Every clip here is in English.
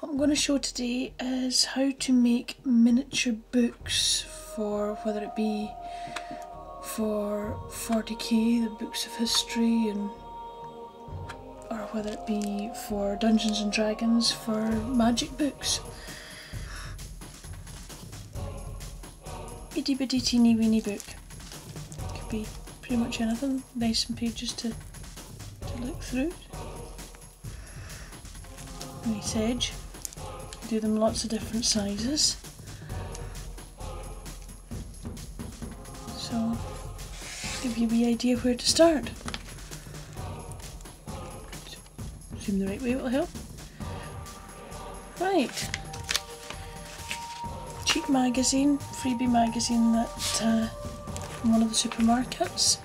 What I'm going to show today is how to make miniature books for whether it be for 40k, the books of history, or whether it be for Dungeons and Dragons, for magic books. Itty bitty teeny weeny book. Could be pretty much anything, nice and pages to look through. Nice edge. Do them lots of different sizes. So, give you a wee idea of where to start. Zoom the right way will help. Right. Cheap magazine, freebie magazine that from one of the supermarkets.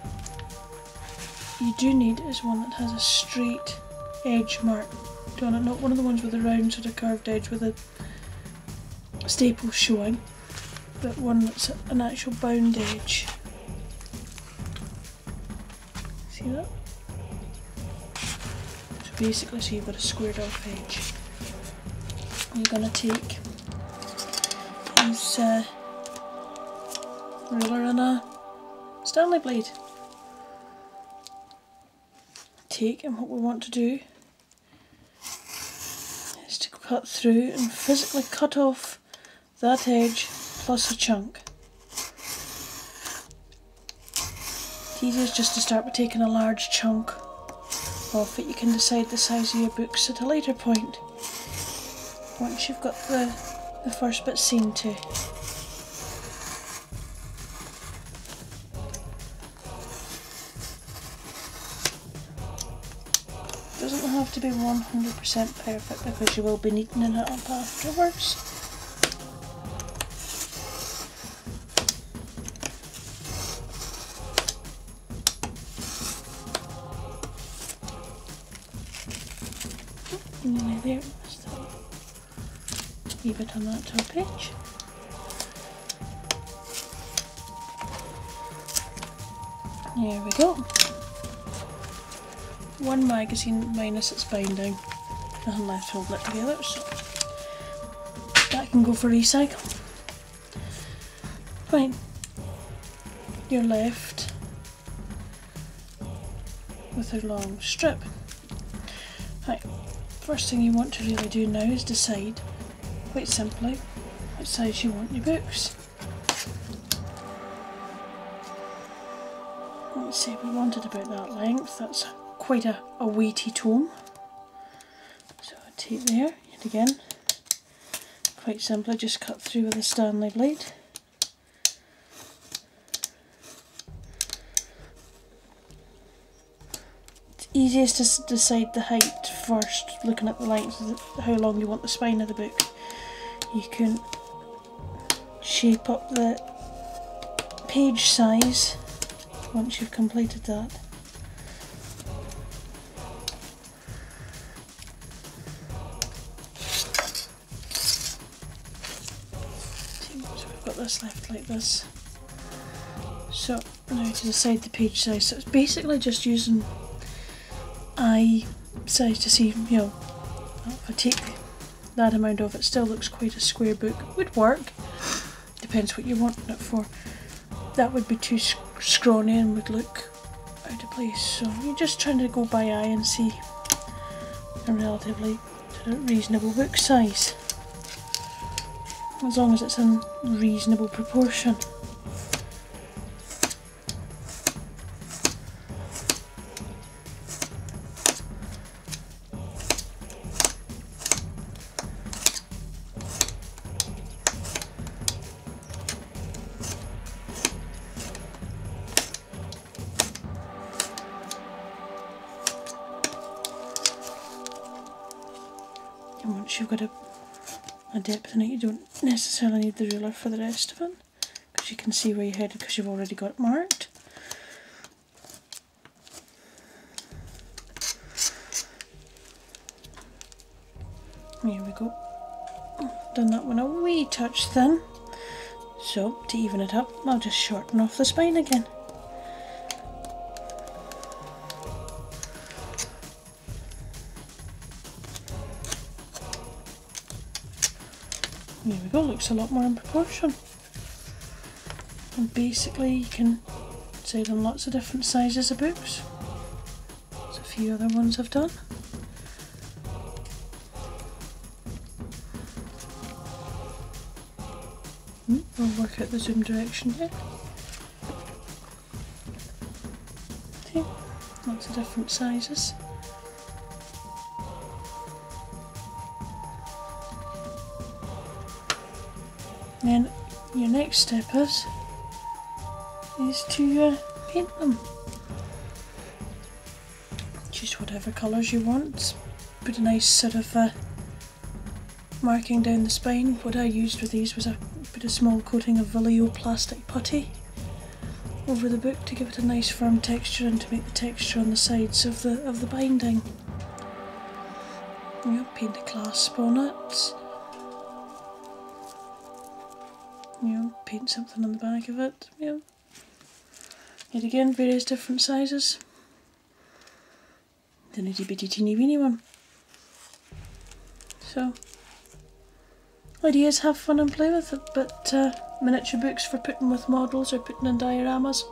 You do need is one that has a straight edge mark on it, not one of the ones with a round sort of curved edge with a staple showing, but one that's an actual bound edge. See that? So basically, so you've got a squared off edge. You're going to take this ruler and a Stanley blade. And what we want to do is to cut through and physically cut off that edge plus a chunk. It's easiest just to start by taking a large chunk off it. You can decide the size of your books at a later point, once you've got the first bit seen to. Doesn't have to be 100% perfect because you will be neatening it up afterwards. Nearly there. Still leave it on that top edge. There we go. One magazine minus its binding, nothing left holding it together, so that can go for recycle. Fine. You're left with a long strip. Right, first thing you want to really do now is decide, quite simply, what size you want your books. Let's see, we wanted about that length, that's quite a weighty tome. So I take there, yet again, quite simply just cut through with a Stanley blade. It's easiest to decide the height first, looking at the length of how long you want the spine of the book. You can shape up the page size once you've completed that. This left like this. So now to decide the page size, so it's basically just using eye size to see, you know, if I take that amount off, it still looks quite a square book. Would work, depends what you're wanting it for. That would be too scrawny and would look out of place, so you're just trying to go by eye and see a relatively reasonable book size, as long as it's in reasonable proportion. And once you've got a depth in it, you don't necessarily need the ruler for the rest of it, because you can see where you're headed because you've already got it marked. Here we go. Done that one a wee touch thin, so to even it up I'll just shorten off the spine again. we go, looks a lot more in proportion. And basically you can decide on lots of different sizes of books. There's a few other ones I've done. We'll work out the zoom direction here. See, lots of different sizes. Then your next step is to paint them. Choose whatever colours you want. Put a nice sort of marking down the spine. What I used with these was put a small coating of Vallejo plastic putty over the book to give it a nice firm texture and to make the texture on the sides of the binding. You know, paint a clasp on it. You know, paint something on the back of it. You know. Yet again, various different sizes. The nitty bitty teeny weeny one. So, ideas, have fun and play with it, but miniature books for putting with models or putting in dioramas.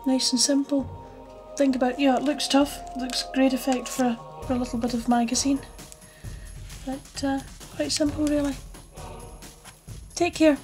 Nice and simple. Think about, yeah, it looks tough, it looks great effect for a little bit of magazine, but quite simple really. Take care.